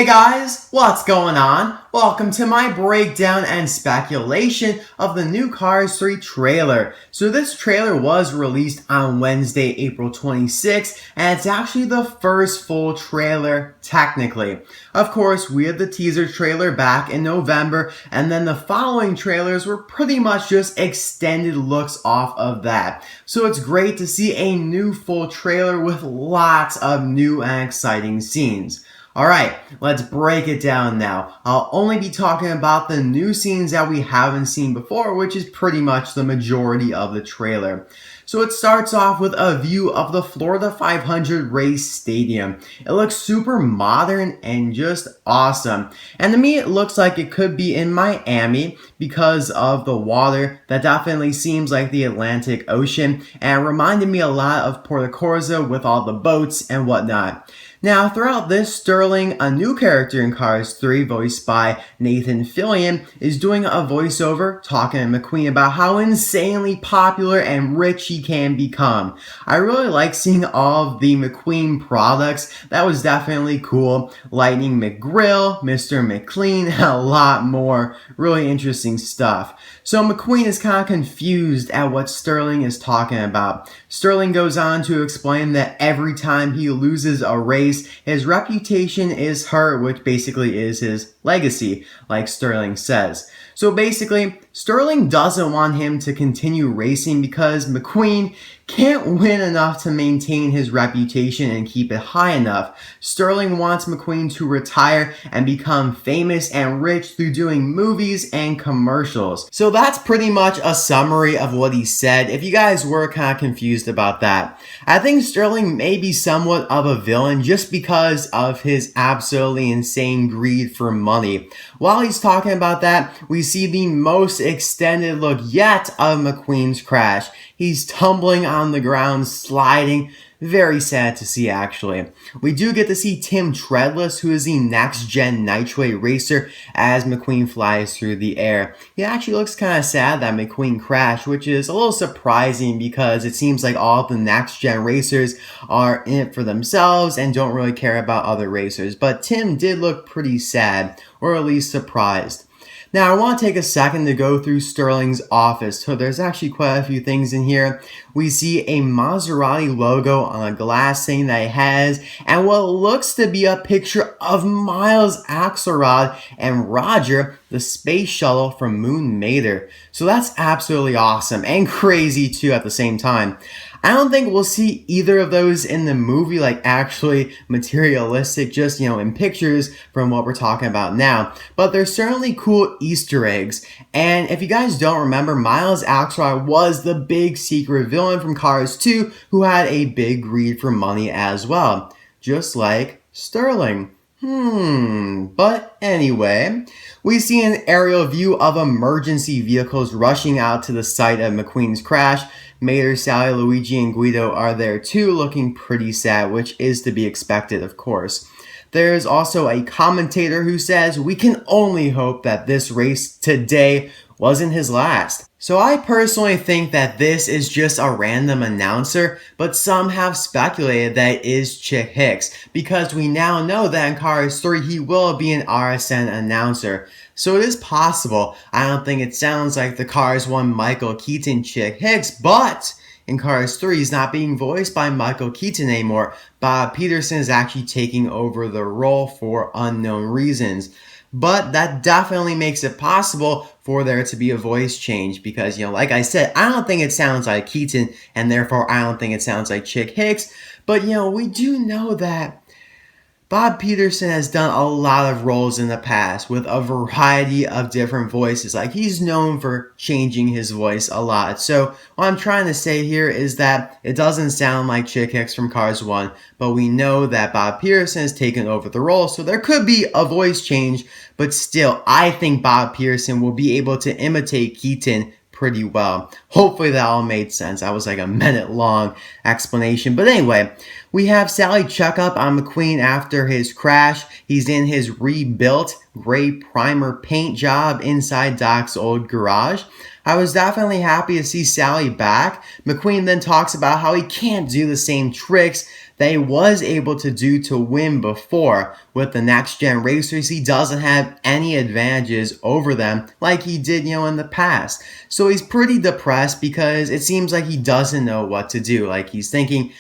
Hey guys, what's going on? Welcome to my breakdown and speculation of the new Cars 3 trailer. So this trailer was released on Wednesday, April 26th, and it's actually the first full trailer, technically. Of course, we had the teaser trailer back in November, and then the following trailers were pretty much just extended looks off of that. So it's great to see a new full trailer with lots of new and exciting scenes. Alright, let's break it down now. I'll only be talking about the new scenes that we haven't seen before, which is pretty much the majority of the trailer. So it starts off with a view of the Florida 500 race stadium. It looks super modern and just awesome. And to me, it looks like it could be in Miami because of the water. That definitely seems like the Atlantic Ocean and reminded me a lot of Puerto Corsa with all the boats and whatnot. Now, throughout this, Sterling, a new character in Cars 3, voiced by Nathan Fillion, is doing a voiceover talking to McQueen about how insanely popular and rich he can become. I really like seeing all of the McQueen products. That was definitely cool. Lightning McGrill, Mr. McLean, and a lot more. Really interesting stuff. So McQueen is kind of confused at what Sterling is talking about. Sterling goes on to explain that every time he loses a race, his reputation is hurt, which basically is his legacy, like Sterling says. So basically, Sterling doesn't want him to continue racing because McQueen can't win enough to maintain his reputation and keep it high enough. Sterling wants McQueen to retire and become famous and rich through doing movies and commercials. So that's pretty much a summary of what he said, if you guys were kind of confused about that. I think Sterling may be somewhat of a villain just because of his absolutely insane greed for money. While he's talking about that, we see the most extended look yet of Mcqueen's Crash. He's tumbling on the ground, sliding. Very sad to see, actually. We do get to see Tim Treadless, who is the next-gen Nitro racer, as McQueen flies through the air. He actually looks kind of sad that McQueen crashed, which is a little surprising because it seems like all of the next-gen racers are in it for themselves and don't really care about other racers. But Tim did look pretty sad, or at least surprised. Now, I want to take a second to go through Sterling's office. So there's actually quite a few things in here. We see a Maserati logo on a glass thing that he has, and what looks to be a picture of Miles Axelrod and Roger, the space shuttle from Moon Mater. So that's absolutely awesome and crazy too at the same time. I don't think we'll see either of those in the movie, like actually materialistic, just, in pictures from what we're talking about now. But they're certainly cool Easter eggs. And if you guys don't remember, Miles Axelrod was the big secret villain from Cars 2 who had a big greed for money as well. Just like Sterling. But anyway, we see an aerial view of emergency vehicles rushing out to the site of McQueen's Crash. Mater, Sally, Luigi, and Guido are there too, looking pretty sad, which is to be expected, of course. There's also a commentator who says, "We can only hope that this race today wasn't his last." So I personally think that this is just a random announcer, but some have speculated that it is Chick Hicks, because we now know that in Cars 3 he will be an RSN announcer. So it is possible. I don't think it sounds like the Cars 1 Michael Keaton Chick Hicks, but in Cars 3 he's not being voiced by Michael Keaton anymore. Bob Peterson is actually taking over the role for unknown reasons. But that definitely makes it possible for there to be a voice change because, like I said, I don't think it sounds like Keaton, and therefore I don't think it sounds like Chick Hicks. But, we do know that Bob Peterson has done a lot of roles in the past with a variety of different voices. Like, he's known for changing his voice a lot. So what I'm trying to say here is that it doesn't sound like Chick Hicks from Cars 1, but we know that Bob Peterson has taken over the role, so there could be a voice change, but still, I think Bob Peterson will be able to imitate Keaton pretty well. Hopefully that all made sense. That was like a minute-long explanation. But anyway, we have Sally check up on McQueen after his crash. He's in his rebuilt gray primer paint job inside Doc's old garage. I was definitely happy to see Sally back. McQueen then talks about how he can't do the same tricks that he was able to do to win before. With the next gen racers, he doesn't have any advantages over them like he did, in the past. So he's pretty depressed because it seems like he doesn't know what to do. Like he's thinking,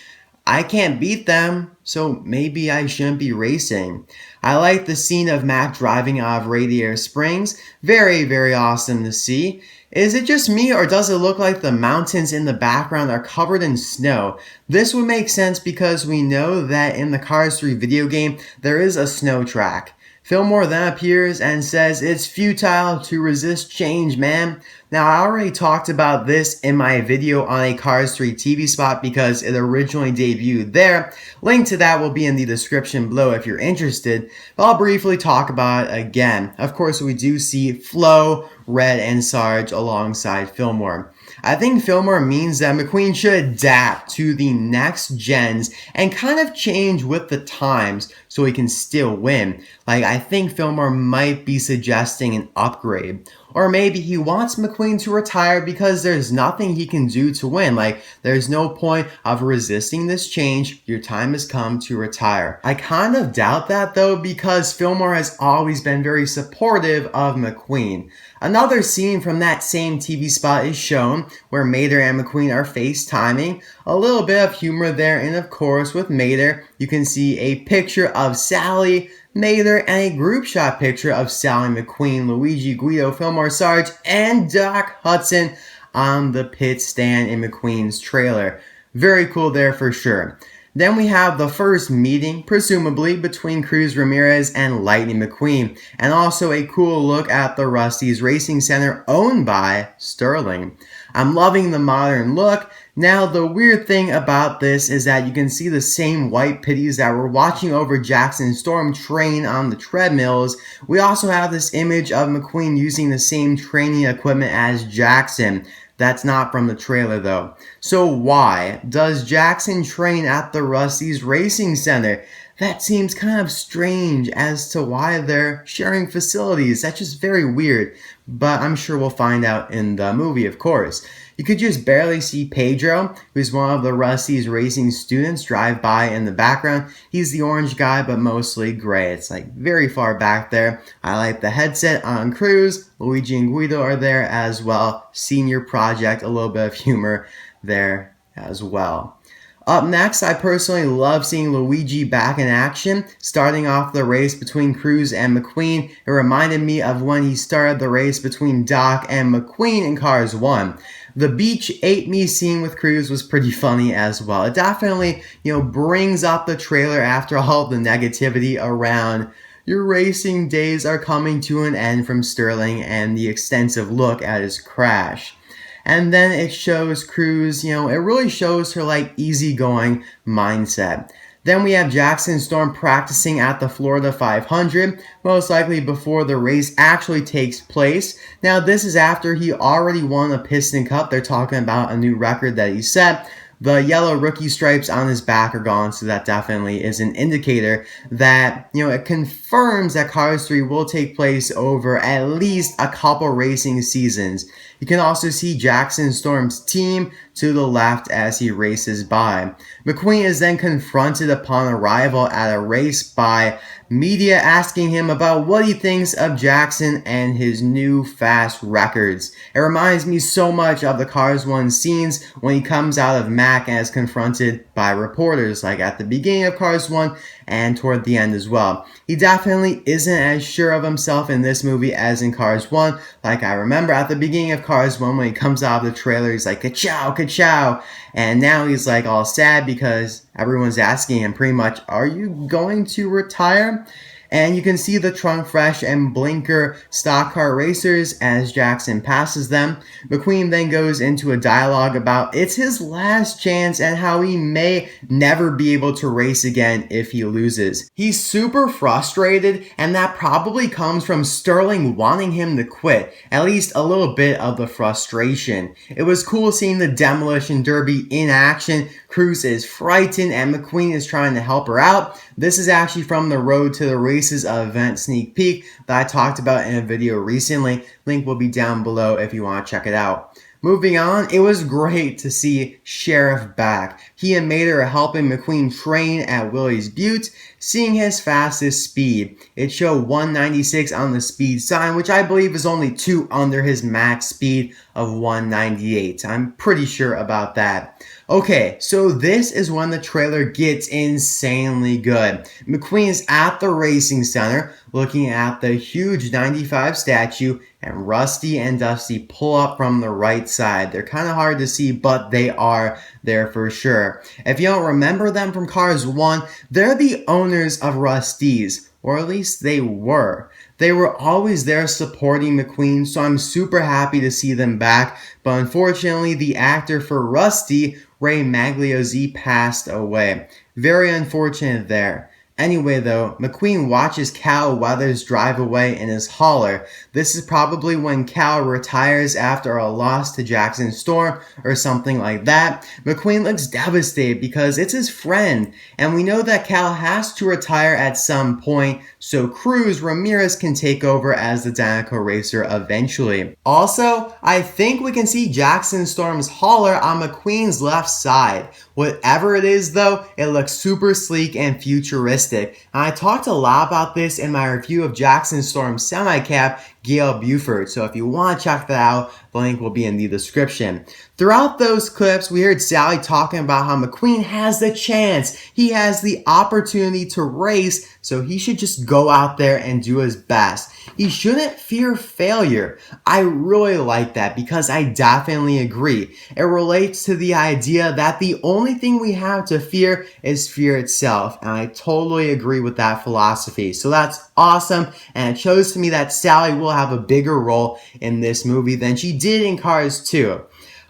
I can't beat them, so maybe I shouldn't be racing. I like the scene of Mac driving out of Radiator Springs. Very, very awesome to see. Is it just me, or does it look like the mountains in the background are covered in snow? This would make sense because we know that in the Cars 3 video game, there is a snow track. Fillmore then appears and says, "It's futile to resist change, man." Now, I already talked about this in my video on a Cars 3 TV spot because it originally debuted there. Link to that will be in the description below if you're interested, but I'll briefly talk about it again. Of course, we do see Flo, Red, and Sarge alongside Fillmore. I think Fillmore means that Mcqueen should adapt to the next gens and kind of change with the times so he can still win. Like, I think Fillmore might be suggesting an upgrade. Or maybe he wants Mcqueen to retire because there's nothing he can do to win. Like, there's no point of resisting this change. Your time has come to retire. I kind of doubt that though, because Fillmore has always been very supportive of Mcqueen. Another scene from that same TV spot is shown where Mater and Mcqueen are FaceTiming. A little bit of humor there, and of course with Mater, you can see a picture of Sally, Mater, and a group shot picture of Sally, Mcqueen, Luigi, Guido, Fillmore, Sarge, and Doc Hudson on the pit stand in Mcqueen's trailer. Very cool there for sure. Then we have the first meeting, presumably, between Cruz Ramirez and Lightning McQueen, and also a cool look at the Rust-Eze Racing Center owned by Sterling. I'm loving the modern look. Now, the weird thing about this is that you can see the same white pitties that were watching over Jackson Storm train on the treadmills. We also have this image of McQueen using the same training equipment as Jackson. That's not from the trailer though. So why does Jackson train at the Rust-Eze Racing Center? That seems kind of strange as to why they're sharing facilities. That's just very weird, but I'm sure we'll find out in the movie, of course. You could just barely see Pedro, who's one of the Rust-Eze Racing students, drive by in the background. He's the orange guy, but mostly gray. It's like very far back there. I like the headset on Cruz. Luigi and Guido are there as well. Senior project, a little bit of humor there as well. Up next, I personally love seeing Luigi back in action, starting off the race between Cruz and McQueen. It reminded me of when he started the race between Doc and McQueen in Cars 1. The Beach Ate Me scene with Cruz was pretty funny as well. It definitely, brings up the trailer after all the negativity around your racing days are coming to an end from Sterling and the extensive look at his crash. And then it shows Cruz, it really shows her easygoing mindset. Then we have Jackson Storm practicing at the Florida 500, most likely before the race actually takes place. Now this is after he already won a Piston Cup. They're talking about a new record that he set. The yellow rookie stripes on his back are gone, so that definitely is an indicator that, it confirms that Cars 3 will take place over at least a couple racing seasons. You can also see Jackson Storm's team to the left as he races by. McQueen is then confronted upon arrival at a race by media asking him about what he thinks of Jackson and his new fast records. It reminds me so much of the Cars 1 scenes when he comes out of Mac and is confronted by reporters, like at the beginning of Cars 1 and toward the end as well. He definitely isn't as sure of himself in this movie as in Cars 1. Like I remember at the beginning of Cars 1 when he comes out of the trailer, he's like, ka-chow, ka-chow. And now he's like all sad because everyone's asking him pretty much, are you going to retire? And you can see the Trunk Fresh and Blinker stock car racers as Jackson passes them. McQueen then goes into a dialogue about it's his last chance and how he may never be able to race again if he loses. He's super frustrated, and that probably comes from Sterling wanting him to quit, at least a little bit of the frustration. It was cool seeing the Demolition Derby in action. Cruz is frightened and McQueen is trying to help her out. This is actually from the Road to the Races event sneak peek that I talked about in a video recently. Link will be down below if you want to check it out. Moving on, it was great to see Sheriff back. He and Mater are helping McQueen train at Willie's Butte, seeing his fastest speed. It showed 196 on the speed sign, which I believe is only 2 under his max speed of 198. I'm pretty sure about that. Okay, so this is when the trailer gets insanely good. McQueen is at the racing center looking at the huge 95 statue, and Rusty and Dusty pull up from the right side. They're kind of hard to see, but they are there for sure. If you don't remember them from Cars 1, they're the owners of Rust-Eze, or at least they were. They were always there supporting McQueen, so I'm super happy to see them back, but unfortunately the actor for Rusty, Ray Magliosi, passed away. Very unfortunate there. Anyway though, McQueen watches Cal Weathers drive away in his hauler. This is probably when Cal retires after a loss to Jackson Storm or something like that. McQueen looks devastated because it's his friend, and we know that Cal has to retire at some point, so Cruz Ramirez can take over as the Dinoco Racer eventually. Also, I think we can see Jackson Storm's hauler on McQueen's left side. Whatever it is though, it looks super sleek and futuristic. And I talked a lot about this in my review of Jackson Storm's semi-cab, Gail Buford, so if you want to check that out, the link will be in the description. Throughout those clips, we heard Sally talking about how McQueen has the chance. He has the opportunity to race, so he should just go out there and do his best. He shouldn't fear failure. I really like that because I definitely agree. It relates to the idea that the only thing we have to fear is fear itself, and I totally agree with that philosophy. So that's awesome, and it shows to me that Sally will have a bigger role in this movie than she did in Cars 2.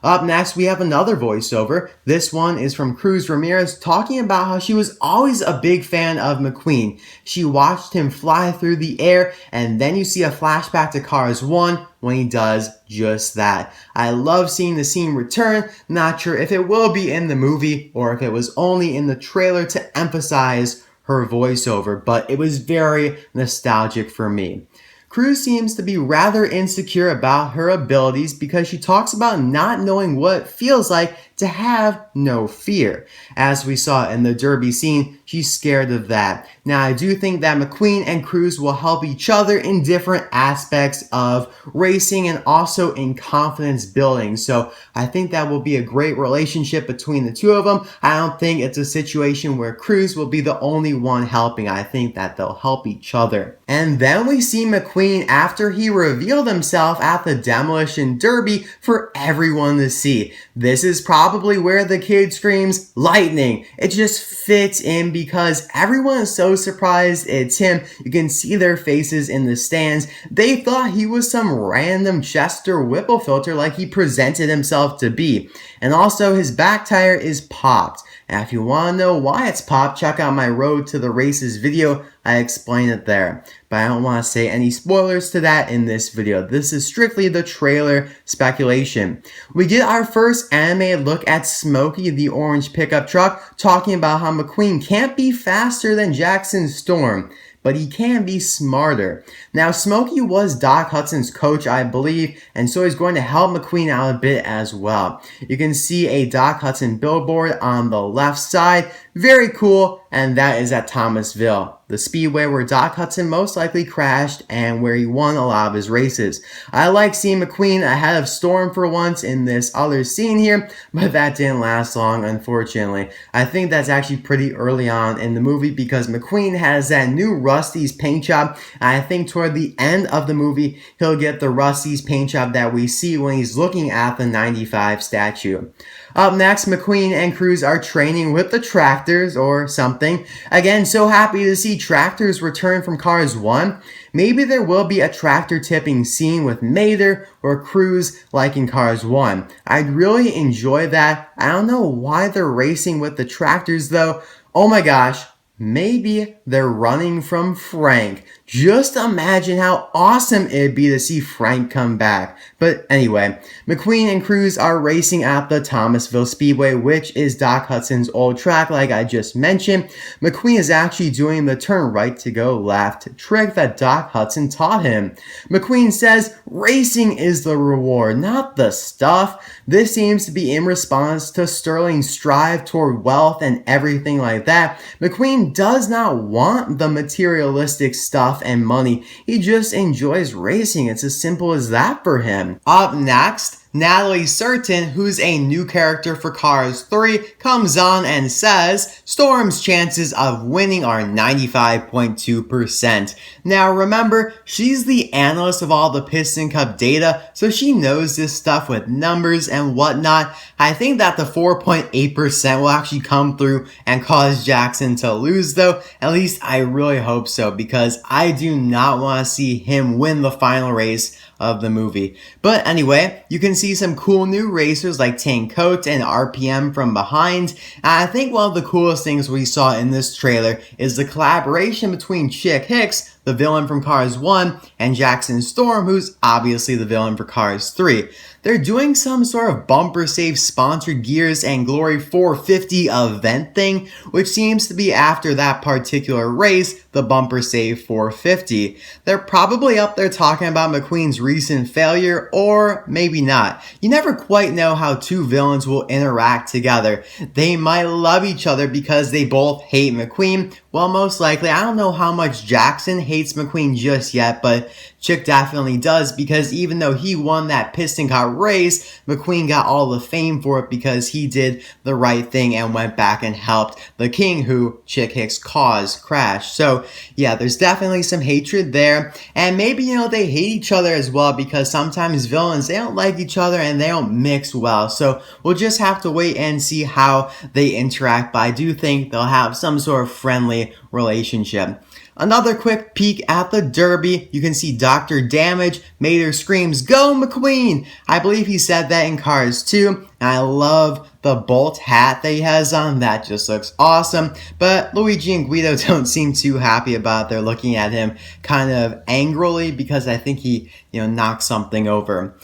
Up next, we have another voiceover. This one is from Cruz Ramirez talking about how she was always a big fan of McQueen. She watched him fly through the air, and then you see a flashback to Cars 1 when he does just that. I love seeing the scene return. Not sure if it will be in the movie or if it was only in the trailer to emphasize her voiceover, but it was very nostalgic for me. Cruz seems to be rather insecure about her abilities because she talks about not knowing what it feels like to have no fear. As we saw in the Derby scene, she's scared of that. Now, I do think that McQueen and Cruz will help each other in different aspects of racing and also in confidence building. So I think that will be a great relationship between the two of them. I don't think it's a situation where Cruz will be the only one helping. I think that they'll help each other. And then we see McQueen after he revealed himself at the Demolition Derby for everyone to see. This is probably where the kid screams, "Lightning!" It just fits in because everyone is so surprised it's him. You can see their faces in the stands. They thought he was some random Chester Whipple filter like he presented himself to be. And also his back tire is popped. And if you want to know why it's popped, check out my Road to the Races video. I explain it there. But I don't want to say any spoilers to that in this video. This is strictly the trailer speculation. We get our first animated look at Smokey, the orange pickup truck, talking about how McQueen can't be faster than Jackson Storm, but he can be smarter. Now, Smokey was Doc Hudson's coach, I believe, and so he's going to help McQueen out a bit as well. You can see a Doc Hudson billboard on the left side. Very cool, and that is at Thomasville, the speedway where Doc Hudson most likely crashed and where he won a lot of his races. I like seeing McQueen ahead of Storm for once in this other scene here, but that didn't last long, unfortunately. I think that's actually pretty early on in the movie because McQueen has that new Rust-Eze paint job, and I think toward the end of the movie, he'll get the Rust-Eze paint job that we see when he's looking at the 95 statue. Up next, McQueen and Cruz are training with the tractors or something. Again, so happy to see tractors return from Cars 1. Maybe there will be a tractor tipping scene with Mater or Cruz like in Cars 1. I'd really enjoy that. I don't know why they're racing with the tractors though. Oh my gosh, maybe they're running from Frank. Just imagine how awesome it'd be to see Frank come back. But anyway, McQueen and Cruz are racing at the Thomasville Speedway, which is Doc Hudson's old track like I just mentioned. McQueen is actually doing the turn right to go left trick that Doc Hudson taught him. McQueen says racing is the reward, not the stuff. This seems to be in response to Sterling's strive toward wealth and everything like that. McQueen does not want the materialistic stuff and money. He just enjoys racing. It's as simple as that for him. Up next, Natalie Certain, who's a new character for Cars 3, comes on and says Storm's chances of winning are 95.2%. Now remember, she's the analyst of all the Piston Cup data, so she knows this stuff with numbers and whatnot. I think that the 4.8% will actually come through and cause Jackson to lose though. At least I really hope so, because I do not want to see him win the final race of the movie. But anyway, you can see some cool new racers like Tank Coat and RPM from behind. And I think one of the coolest things we saw in this trailer is the collaboration between Chick Hicks, the villain from Cars 1, and Jackson Storm, who's obviously the villain for Cars 3. They're doing some sort of bumper safe sponsored Gears and Glory 450 event thing, which seems to be after that particular race, the bumper save 450. They're probably up there talking about McQueen's recent failure, or maybe not. You never quite know how two villains will interact together. They might love each other because they both hate McQueen. Well, most likely, I don't know how much Jackson hates McQueen just yet, but Chick definitely does, because even though he won that Piston Cup race, McQueen got all the fame for it because he did the right thing and went back and helped the king who Chick Hicks caused crash. So yeah, there's definitely some hatred there, and maybe, you know, they hate each other as well, because sometimes villains, they don't like each other and they don't mix well. So we'll just have to wait and see how they interact, but I do think they'll have some sort of friendly relationship. Another quick peek at the Derby. You can see Dr. Damage Mater screams, "Go McQueen!" I believe he said that in Cars 2. And I love the Bolt hat that he has on. That just looks awesome. But Luigi and Guido don't seem too happy about it. They're looking at him kind of angrily because I think he, knocked something over.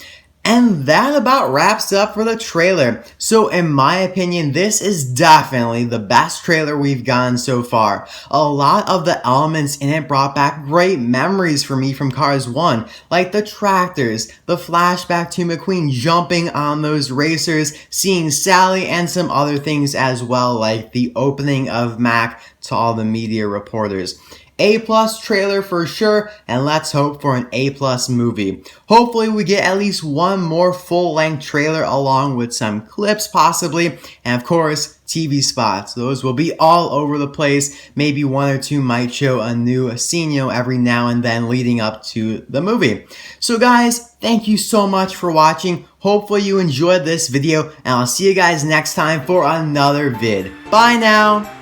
And that about wraps up for the trailer. So in my opinion, this is definitely the best trailer we've gotten so far. A lot of the elements in it brought back great memories for me from Cars 1, like the tractors, the flashback to McQueen jumping on those racers, seeing Sally, and some other things as well, like the opening of Mac to all the media reporters. A+ trailer for sure, and let's hope for an A+ movie. Hopefully we get at least one more full-length trailer along with some clips possibly, and of course TV spots. Those will be all over the place. Maybe one or two might show a new scene, every now and then leading up to the movie. So guys, thank you so much for watching. Hopefully you enjoyed this video, and I'll see you guys next time for another vid. Bye now!